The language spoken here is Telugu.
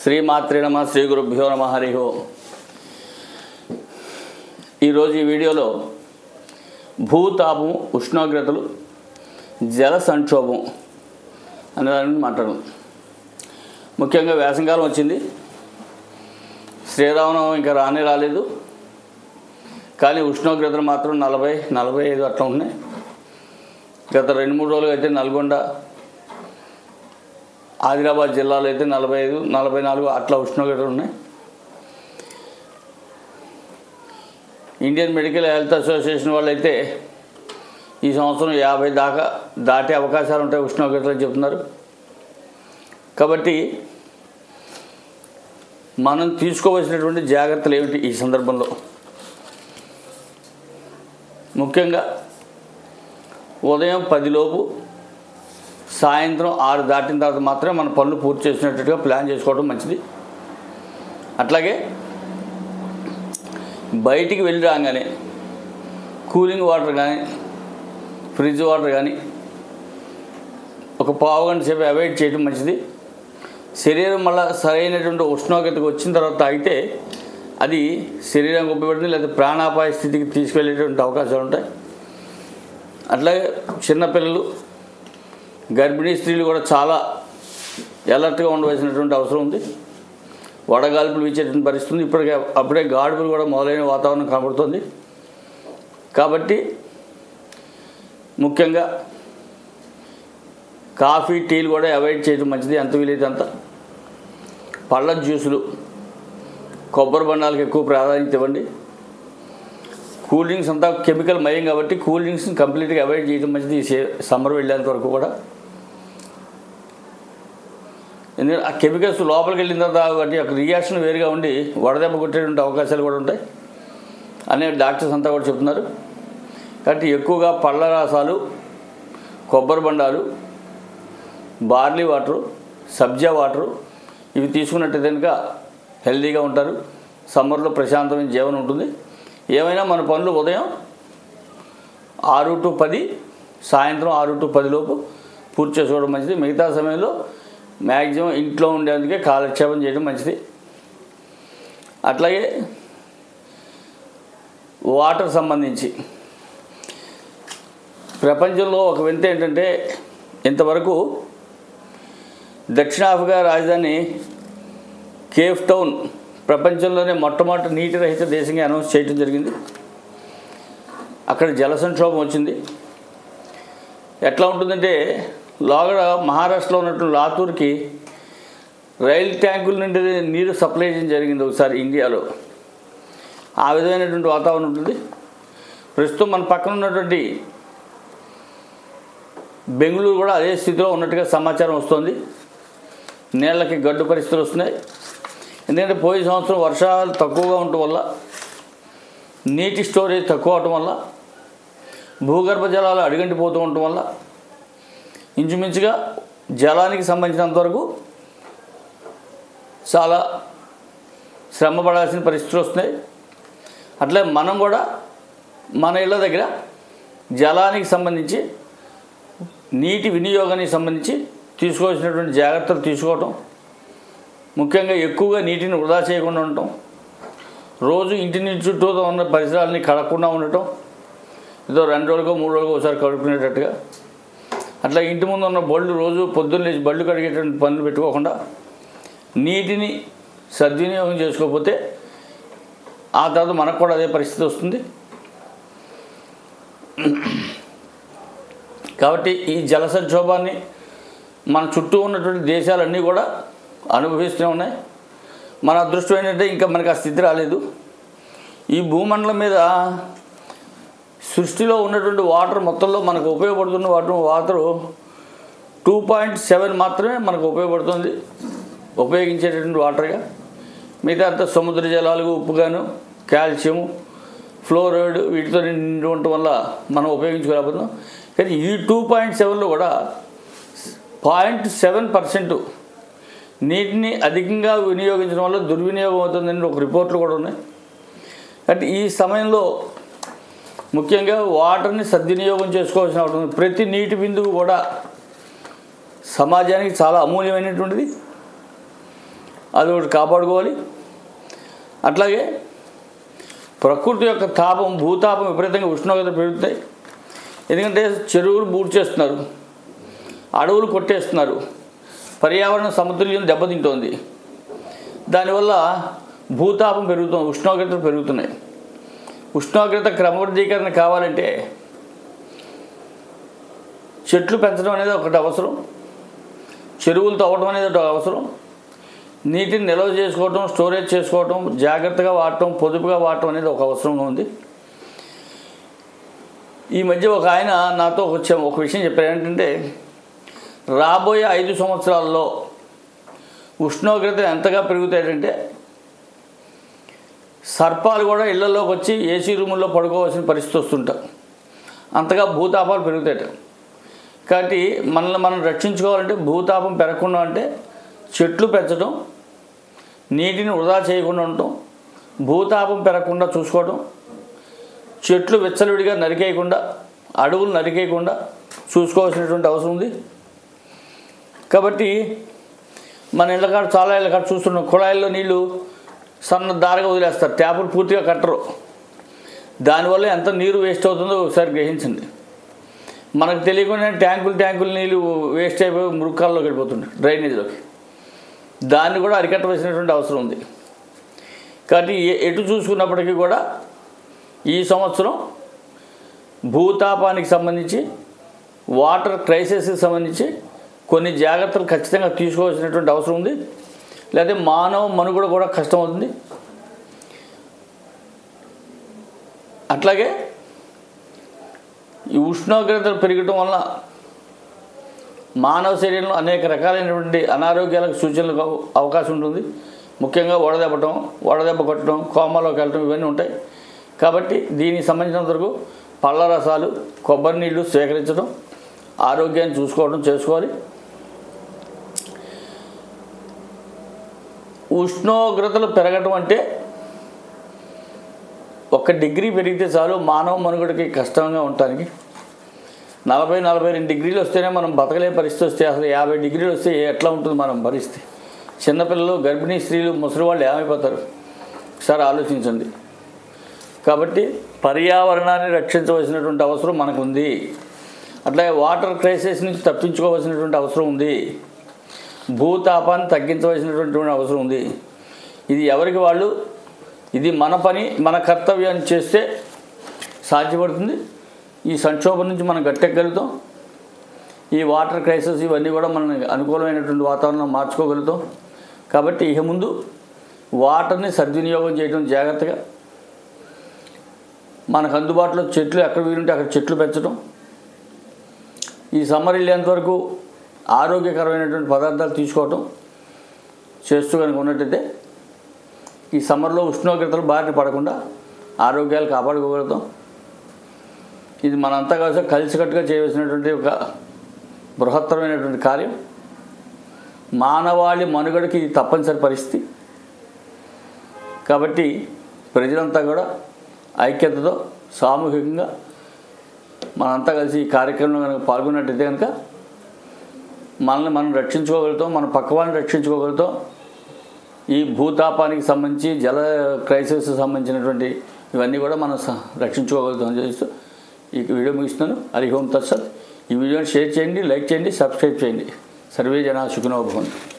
శ్రీమాత్రే నమః శ్రీ గురుభ్యో నమః హరి ఓం. ఈరోజు ఈ వీడియోలో భూతాపం, ఉష్ణోగ్రతలు, జల సంక్షోభం అనే దాని గురించి మాట్లాడడం. ముఖ్యంగా వేసవికాలం వచ్చింది. శ్రీరామనవమి ఇంకా రాలేదు, కానీ ఉష్ణోగ్రతలు మాత్రం 40-45 అట్లా ఉన్నాయి. గత 2-3 రోజులుగా అయితే నల్గొండ, ఆదిలాబాద్ జిల్లాలో అయితే 45-44 అట్లా ఉష్ణోగ్రతలు ఉన్నాయి. ఇండియన్ మెడికల్ హెల్త్ అసోసియేషన్ వాళ్ళు అయితే ఈ సంవత్సరం 50 దాకా దాటే అవకాశాలు ఉంటాయి ఉష్ణోగ్రతలు చెప్తున్నారు. కాబట్టి మనం తీసుకోవాల్సినటువంటి జాగ్రత్తలు ఏమిటి ఈ సందర్భంలో? ముఖ్యంగా ఉదయం 10 లోపు, సాయంత్రం 6 దాటిన తర్వాత మాత్రమే మన పనులు పూర్తి చేసినట్టుగా ప్లాన్ చేసుకోవడం మంచిది. అట్లాగే బయటికి వెళ్ళి రాగానే కూలింగ్ వాటర్ కానీ, ఫ్రిడ్జ్ వాటర్ కానీ ఒక పావు గంట సేపు అవాయిడ్ చేయడం మంచిది. శరీరం మళ్ళీ సరైనటువంటి ఉష్ణోగ్రతకు వచ్చిన తర్వాత తాగితే అది శరీరానికి ఉపయోగపడుతుంది, లేదా ప్రాణాపాయ స్థితికి తీసుకెళ్ళేటువంటి అవకాశాలు ఉంటాయి. అట్లాగే చిన్నపిల్లలు, గర్భిణీ స్త్రీలు కూడా చాలా అలర్ట్గా ఉండవలసినటువంటి అవసరం ఉంది. వడగాల్పులు వీచేటువంటి పరిస్థితి అప్పుడే గాడుపులు కూడా మొదలైన వాతావరణం కనబడుతుంది. కాబట్టి ముఖ్యంగా కాఫీ, టీలు కూడా అవాయిడ్ చేయడం మంచిది, ఎంత వీలైతే అంత. పళ్ళ జ్యూసులు, కొబ్బరి బొండాలకు ఎక్కువ ప్రాధాన్యత ఇవ్వండి. కూల్ డ్రింక్స్ అంతా కెమికల్ మయం కాబట్టి కూల్ డ్రింక్స్ని కంప్లీట్గా అవాయిడ్ చేయడం మంచిది ఈ సమ్మర్ వెళ్ళేంత వరకు కూడా. ఎందుకంటే ఆ కెమికల్స్ లోపలికి వెళ్ళిన తర్వాత వాటి యొక్క రియాక్షన్ వేరుగా ఉండి వడదెబ్బ కొట్టేటువంటి అవకాశాలు కూడా ఉంటాయి అనే డాక్టర్స్ అంతా కూడా చెప్తున్నారు. కాబట్టి ఎక్కువగా పళ్ళ రసాలు, కొబ్బరి బొండాలు, బార్లీ వాటరు, సబ్జా వాటరు ఇవి తీసుకున్నట్టయితే కనుక హెల్తీగా ఉంటారు. సమ్మర్లో ప్రశాంతమైన జీవనం ఉంటుంది. ఏమైనా మన పనులు ఉదయం 6 to 10, సాయంత్రం 6 to 10 లోపు పూర్తి చేసుకోవడం మంచిది. మిగతా సమయంలో మ్యాక్సిమం ఇంట్లో ఉండేందుకే కాలక్షేపం చేయడం మంచిది. అట్లాగే వాటర్ సంబంధించి ప్రపంచంలో ఒక వింత ఏంటంటే, ఇంతవరకు దక్షిణాఫ్రికా రాజధాని కేప్ టౌన్ ప్రపంచంలోనే మొట్టమొదటి నీటి రహిత దేశంగా అనౌన్స్ చేయడం జరిగింది. అక్కడ జల సంక్షోభం వచ్చింది. ఎట్లా ఉంటుందంటే, లోగడ మహారాష్ట్రలో ఉన్నటువంటి లాతూర్కి రైలు ట్యాంకుల నుండి నీరు సప్లై చేయడం జరిగింది ఒకసారి ఇండియాలో. ఆ విధమైనటువంటి వాతావరణం ఉంటుంది. ప్రస్తుతం మన పక్కన ఉన్నటువంటి బెంగళూరు కూడా అదే స్థితిలో ఉన్నట్టుగా సమాచారం వస్తుంది. నీళ్ళకి గడ్డు పరిస్థితులు వస్తున్నాయి. ఎందుకంటే పోయిన సంవత్సరం వర్షాలు తక్కువగా ఉండటం వల్ల, నీటి స్టోరేజ్ తక్కువ అవటం వల్ల, భూగర్భ జలాలు అడుగంటిపోతూ ఉండటం వల్ల ఇంచుమించుగా జలానికి సంబంధించినంతవరకు చాలా శ్రమ పడాల్సిన పరిస్థితులు వస్తున్నాయి. అట్లే మనం కూడా మన ఇళ్ళ దగ్గర జలానికి సంబంధించి, నీటి వినియోగానికి సంబంధించి తీసుకోవాల్సినటువంటి జాగ్రత్తలు తీసుకోవటం, ముఖ్యంగా ఎక్కువగా నీటిని వృధా చేయకుండా ఉండటం, రోజు ఇంటిని చుట్టూ ఉన్న పరిసరాలని కడగకుండా ఉండటం, ఏదో 2 రోజులకో 3 రోజులకో ఒకసారి కడుక్కునేటట్టుగా. అట్లా ఇంటి ముందు ఉన్న బళ్ళు రోజు పొద్దున్న లేచి బళ్ళు కడిగేటువంటి పనులు పెట్టుకోకుండా నీటిని సద్వినియోగం చేసుకోకపోతే ఆ తర్వాత మనకు కూడా అదే పరిస్థితి వస్తుంది. కాబట్టి ఈ జల సంక్షోభాన్ని మన చుట్టూ ఉన్నటువంటి దేశాలన్నీ కూడా అనుభవిస్తూనే ఉన్నాయి. మన అదృష్టం ఏంటంటే ఇంకా మనకు ఆ స్థితి రాలేదు. ఈ భూమండలం మీద సృష్టిలో ఉన్నటువంటి వాటర్ మొత్తంలో మనకు ఉపయోగపడుతున్న వాటర్ 2.7 మాత్రమే మనకు ఉపయోగించేటటువంటి వాటర్గా. మిగతా అంతా సముద్ర జలాలు, ఉప్పుగాను, కాల్షియం, ఫ్లోరైడ్ వీటితో నిండి ఉండటం వల్ల మనం ఉపయోగించుకోలేకపోతున్నాం. కానీ ఈ 2.7లో కూడా 0.7% నీటిని అధికంగా వినియోగించడం వల్ల దుర్వినియోగం అవుతుందని ఒక రిపోర్ట్లు కూడా ఉన్నాయి. కాబట్టి ఈ సమయంలో ముఖ్యంగా వాటర్ని సద్వినియోగం చేసుకోవాల్సిన అవసరం. ప్రతి నీటి బిందువు కూడా సమాజానికి చాలా అమూల్యమైనటువంటిది. అది ఒకటి కాపాడుకోవాలి. అట్లాగే ప్రకృతి యొక్క తాపం, భూతాపం విపరీతంగా ఉష్ణోగ్రత పెరుగుతాయి. ఎందుకంటే చెరువులు బూట్ చేస్తున్నారు, అడవులు కొట్టేస్తున్నారు, పర్యావరణ సమతుల్యం దెబ్బతింటోంది. దానివల్ల భూతాపం పెరుగుతుంది, ఉష్ణోగ్రతలు పెరుగుతున్నాయి. ఉష్ణోగ్రత క్రమబద్ధీకరణ కావాలంటే చెట్లు పెంచడం అనేది ఒకటి అవసరం, చెరువులు తవ్వడం అనేది ఒకటి అవసరం, నీటిని నిల్వ చేసుకోవటం, స్టోరేజ్ చేసుకోవటం, జాగ్రత్తగా వాడటం, పొదుపుగా వాడటం అనేది ఒక అవసరంగా ఉంది. ఈ మధ్య ఒక ఆయన నాతో ఒక విషయం చెప్పారు. ఏంటంటే రాబోయే 5 సంవత్సరాల్లో ఉష్ణోగ్రత ఎంతగా పెరుగుతాయంటే సర్పాలు కూడా ఇళ్లలోకి వచ్చి ఏసీ రూముల్లో పడుకోవాల్సిన పరిస్థితి వస్తుంటారు, అంతగా భూతాపాలు పెరుగుతాయట. కాబట్టి మనల్ని మనం రక్షించుకోవాలంటే, భూతాపం పెరగకుండా అంటే చెట్లు పెంచడం, నీటిని వృధా చేయకుండా ఉండటం, భూతాపం పెరగకుండా చూసుకోవడం, చెట్లు విచ్చలవిడిగా నరికేయకుండా, అడవులు నరికేయకుండా చూసుకోవాల్సినటువంటి అవసరం ఉంది. కాబట్టి మన ఇళ్ళకాడ, చాలా ఇళ్ళకాడ చూస్తున్నాం, కుళాయిల్లో నీళ్ళు సన్న దారగా వదిలేస్తారు, ట్యాపులు పూర్తిగా కట్టరు. దానివల్ల ఎంత నీరు వేస్ట్ అవుతుందో ఒకసారి గ్రహించండి. మనకు తెలియకుండా ట్యాంకులు నీళ్ళు వేస్ట్ అయిపోయి మురుకాల్లోకి వెళ్ళిపోతుంది, డ్రైనేజీలోకి. దాన్ని కూడా అరికట్టవలసినటువంటి అవసరం ఉంది. కాబట్టి ఎటు చూసుకున్నప్పటికీ కూడా ఈ సంవత్సరం భూతాపానికి సంబంధించి, వాటర్ క్రైసిస్కి సంబంధించి కొన్ని జాగ్రత్తలు ఖచ్చితంగా తీసుకోవాల్సినటువంటి అవసరం ఉంది. లేకపోతే మానవ మనుగడ కూడా కష్టమవుతుంది. అట్లాగే ఈ ఉష్ణోగ్రతలు పెరగటం వల్ల మానవ శరీరంలో అనేక రకాలైనటువంటి అనారోగ్యాలకు సూచనలకు అవకాశం ఉంటుంది. ముఖ్యంగా వడదెబ్బ కొట్టడం, కోమాలోకి వెళ్ళటం, ఇవన్నీ ఉంటాయి. కాబట్టి దీనికి సంబంధించినంత వరకు పళ్ళ రసాలు, కొబ్బరి నీళ్ళు సేకరించడం, ఆరోగ్యాన్ని చూసుకోవడం చేసుకోవాలి. ఉష్ణోగ్రతలు పెరగటం అంటే 1 డిగ్రీ పెరిగితే చాలు మానవ మనుగడకి కష్టంగా ఉండటానికి. 40-42 డిగ్రీలు వస్తేనే మనం బతకలే పరిస్థితి వస్తే, అసలు 50 డిగ్రీలు వస్తే ఎట్లా ఉంటుంది మనం పరిస్థితి? చిన్నపిల్లలు, గర్భిణీ స్త్రీలు, ముసలి వాళ్ళు ఏమైపోతారు? ఒకసారి ఆలోచించండి. కాబట్టి పర్యావరణాన్ని రక్షించవలసినటువంటి అవసరం మనకు ఉంది. అట్లాగే వాటర్ క్రైసిస్ నుంచి తప్పించుకోవాల్సినటువంటి అవసరం ఉంది. భూతాపాన్ని తగ్గించవలసినటువంటి అవసరం ఉంది. ఇది ఎవరికి వాళ్ళు, ఇది మన పని, మన కర్తవ్యాన్ని చేస్తే సాధ్యపడుతుంది. ఈ సంక్షోభం నుంచి మనం గట్టెక్కగలుగుతాం. ఈ వాటర్ క్రైసిస్ ఇవన్నీ కూడా మనం అనుకూలమైనటువంటి వాతావరణం మార్చుకోగలుగుతాం. కాబట్టి ఇక ముందు వాటర్ని సద్వినియోగం చేయడం జాగ్రత్తగా, మనకు అందుబాటులో చెట్లు ఎక్కడ వీలుంటే అక్కడ చెట్లు పెంచడం, ఈ సమ్మర్ వెళ్ళేంతవరకు ఆరోగ్యకరమైనటువంటి పదార్థాలు తీసుకోవటం చేస్తూ కనుక ఉన్నట్టయితే ఈ సమ్మర్లో ఉష్ణోగ్రతలు బారిన పడకుండా ఆరోగ్యాలు కాపాడుకోగలుగుతాం. ఇది మనంతా కలిసికట్టుగా చేయవలసినటువంటి ఒక బృహత్తరమైనటువంటి కార్యం. మానవాళి మనుగడకి ఇది తప్పనిసరి పరిస్థితి. కాబట్టి ప్రజలంతా కూడా ఐక్యతతో సామూహికంగా మనంతా కలిసి ఈ కార్యక్రమంలో కనుక పాల్గొన్నట్టయితే కనుక మనల్ని మనం రక్షించుకోగలుగుతాం, మన పక్క వాళ్ళని రక్షించుకోగలుగుతాం. ఈ భూతాపానికి సంబంధించి, జల క్రైసిస్ సంబంధించినటువంటి ఇవన్నీ కూడా మనం రక్షించుకోగలుగుతాం అని చేస్తూ ఈ వీడియో ముగిస్తున్నాను. హరి ఓం తత్సత్. ఈ వీడియోని షేర్ చేయండి, లైక్ చేయండి, సబ్స్క్రైబ్ చేయండి. సర్వే జనా సుఖినో భవంతు.